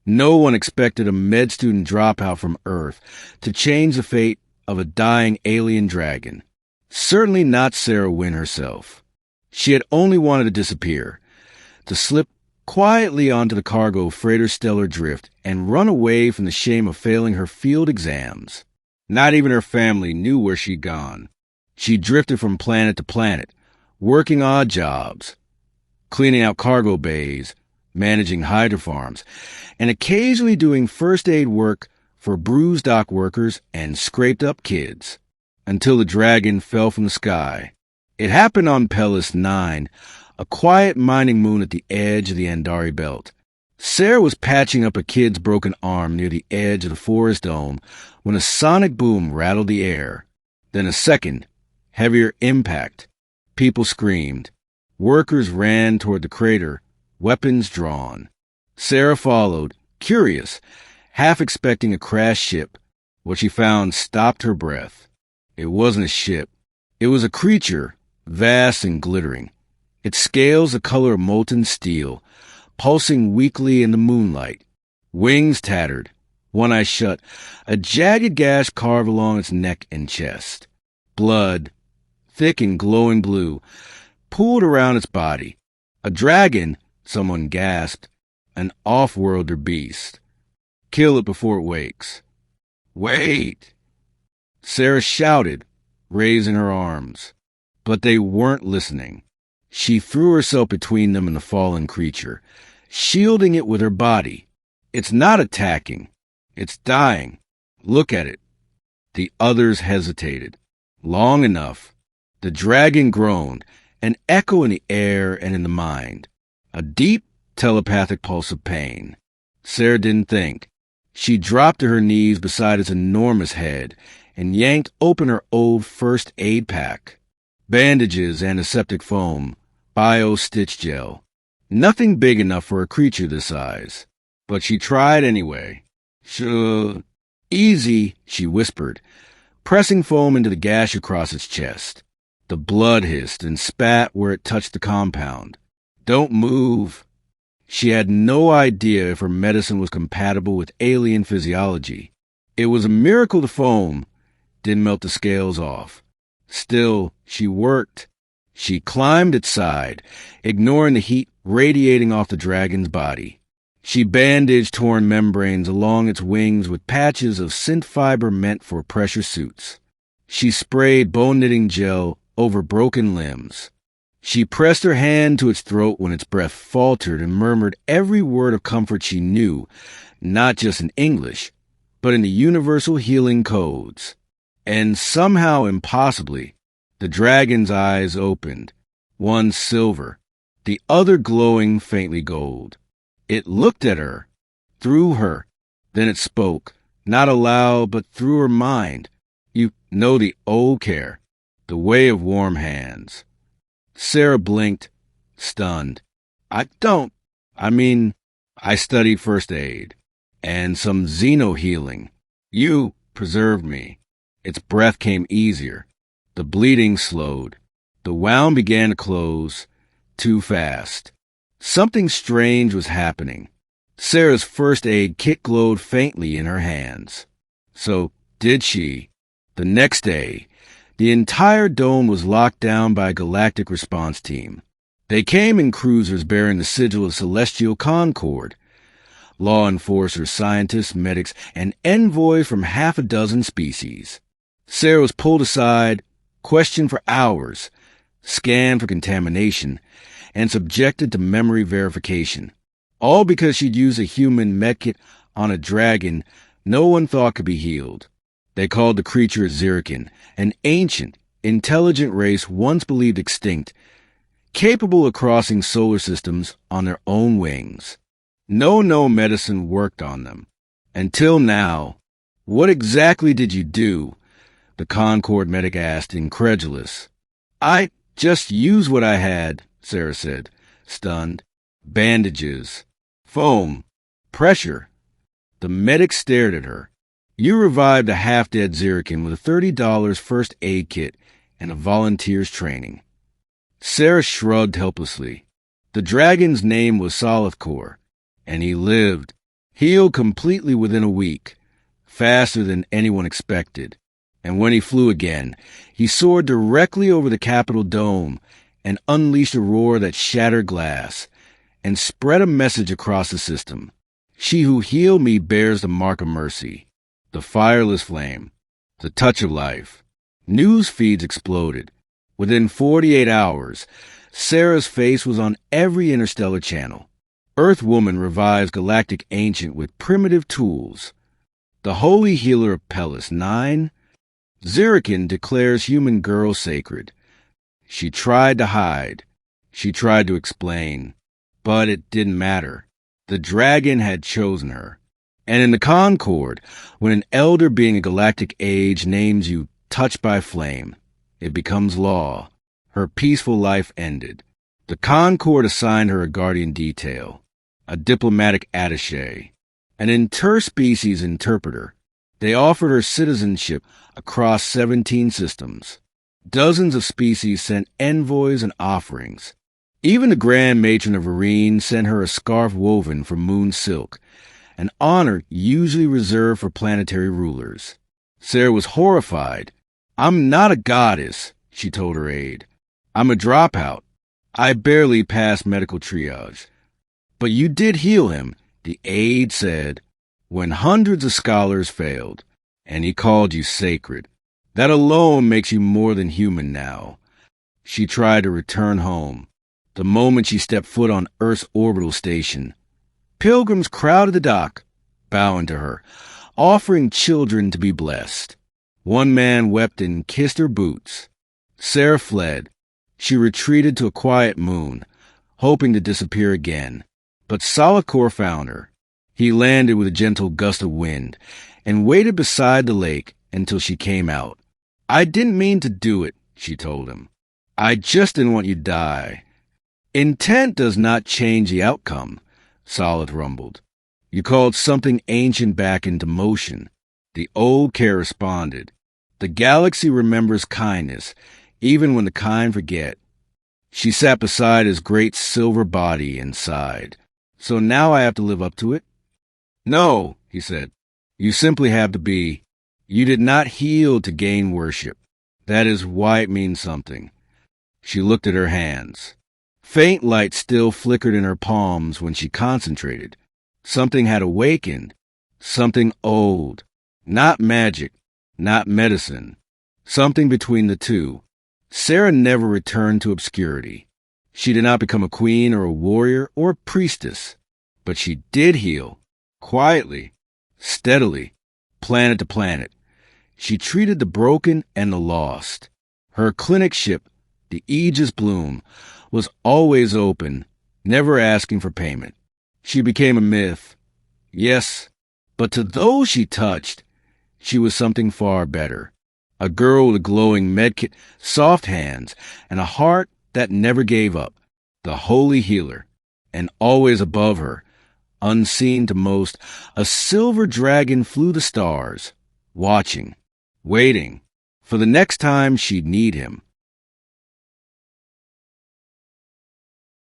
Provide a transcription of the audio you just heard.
No one expected a med student dropout from Earth to change the fate of a dying alien dragon. Certainly not Sarah Wynne herself. She had only wanted to disappear, to slip quietly onto the cargo freighter Stellar Drift and run away from the shame of failing her field exams. Not even her family knew where she'd gone. She drifted from planet to planet, working odd jobs, cleaning out cargo bays, managing hydro farms, and occasionally doing first aid work for bruised dock workers and scraped-up kids, until the dragon fell from the sky. It happened on Pellis 9, a quiet mining moon at the edge of the Andari Belt. Sarah was patching up a kid's broken arm near the edge of the forest dome when a sonic boom rattled the air. Then a second, heavier impact. People screamed. Workers ran toward the crater, weapons drawn. Sarah followed, curious, half expecting a crashed ship. What she found stopped her breath. It wasn't a ship. It was a creature, vast and glittering, its scales the color of molten steel, pulsing weakly in the moonlight, wings tattered, one eye shut, a jagged gash carved along its neck and chest. Blood, thick and glowing blue, pooled around its body. A dragon, someone gasped, an off-worlder beast. Kill it before it wakes. Wait! Sarah shouted, raising her arms. But they weren't listening. She threw herself between them and the fallen creature, shielding it with her body. It's not attacking. It's dying. Look at it. The others hesitated. Long enough. The dragon groaned, an echo in the air and in the mind. A deep, telepathic pulse of pain. Sarah didn't think. She dropped to her knees beside its enormous head and yanked open her old first aid pack. Bandages, antiseptic foam, bio-stitch gel. Nothing big enough for a creature this size. But she tried anyway. Sure. Easy, she whispered, pressing foam into the gash across its chest. The blood hissed and spat where it touched the compound. Don't move. She had no idea if her medicine was compatible with alien physiology. It was a miracle the foam didn't melt the scales off. Still, she worked. She climbed its side, ignoring the heat radiating off the dragon's body. She bandaged torn membranes along its wings with patches of synth fiber meant for pressure suits. She sprayed bone-knitting gel over broken limbs. She pressed her hand to its throat when its breath faltered and murmured every word of comfort she knew, not just in English, but in the universal healing codes. And somehow, impossibly, the dragon's eyes opened, one silver, the other glowing faintly gold. It looked at her, through her. Then it spoke, not aloud, but through her mind. You know the old care, the way of warm hands. Sarah blinked, stunned. I studied first aid, and some xeno-healing. You preserved me. Its breath came easier. The bleeding slowed. The wound began to close, too fast. Something strange was happening. Sarah's first aid kit glowed faintly in her hands. So did she. The next day, the entire dome was locked down by a galactic response team. They came in cruisers bearing the sigil of Celestial Concord. Law enforcers, scientists, medics, and envoys from half a dozen species. Sarah was pulled aside, questioned for hours, scanned for contamination, and subjected to memory verification. All because she'd used a human medkit on a dragon no one thought could be healed. They called the creature a Zirkin, an ancient, intelligent race once believed extinct, capable of crossing solar systems on their own wings. No medicine worked on them. Until now. What exactly did you do? The Concord medic asked, incredulous. I just used what I had, Sarah said, stunned. Bandages. Foam. Pressure. The medic stared at her. You revived a half-dead Zirkin with a $30 first aid kit and a volunteer's training. Sarah shrugged helplessly. The dragon's name was Solithcore, and he lived. Healed completely within a week, faster than anyone expected. And when he flew again, he soared directly over the Capitol dome and unleashed a roar that shattered glass and spread a message across the system. She who healed me bears the mark of mercy, the fireless flame, the touch of life. News feeds exploded. Within 48 hours, Sarah's face was on every interstellar channel. Earth Woman revives galactic ancient with primitive tools. The holy healer of Pellis 9. Zirikin declares human girl sacred. She tried to hide. She tried to explain. But it didn't matter. The dragon had chosen her. And in the Concord, when an elder being a galactic age names you touched by flame, it becomes law. Her peaceful life ended. The Concord assigned her a guardian detail, a diplomatic attaché, an interspecies interpreter. They offered her citizenship across 17 systems. Dozens of species sent envoys and offerings. Even the Grand Matron of Arene sent her a scarf woven from moon silk, an honor usually reserved for planetary rulers. Sarah was horrified. "I'm not a goddess," she told her aide. "I'm a dropout. I barely passed medical triage." "But you did heal him," the aide said, "when hundreds of scholars failed, and he called you sacred. That alone makes you more than human now." She tried to return home. The moment she stepped foot on Earth's orbital station, pilgrims crowded the dock, bowing to her, offering children to be blessed. One man wept and kissed her boots. Sarah fled. She retreated to a quiet moon, hoping to disappear again. But Solacor found her. He landed with a gentle gust of wind and waited beside the lake until she came out. "I didn't mean to do it," she told him. "I just didn't want you to die." "Intent does not change the outcome," Solith rumbled. "You called something ancient back into motion." The old care responded. "The galaxy remembers kindness, even when the kind forget." She sat beside his great silver body and sighed. "So now I have to live up to it?" "No," he said. "You simply have to be. You did not heal to gain worship. That is why it means something." She looked at her hands. Faint light still flickered in her palms when she concentrated. Something had awakened. Something old. Not magic. Not medicine. Something between the two. Sarah never returned to obscurity. She did not become a queen or a warrior or a priestess. But she did heal. Quietly. Steadily. Planet to planet. She treated the broken and the lost. Her clinic ship, the Aegis Bloom, was always open, never asking for payment. She became a myth. Yes, but to those she touched, she was something far better. A girl with a glowing medkit, soft hands, and a heart that never gave up. The holy healer. And always above her, unseen to most, a silver dragon flew the stars, watching, waiting, for the next time she'd need him.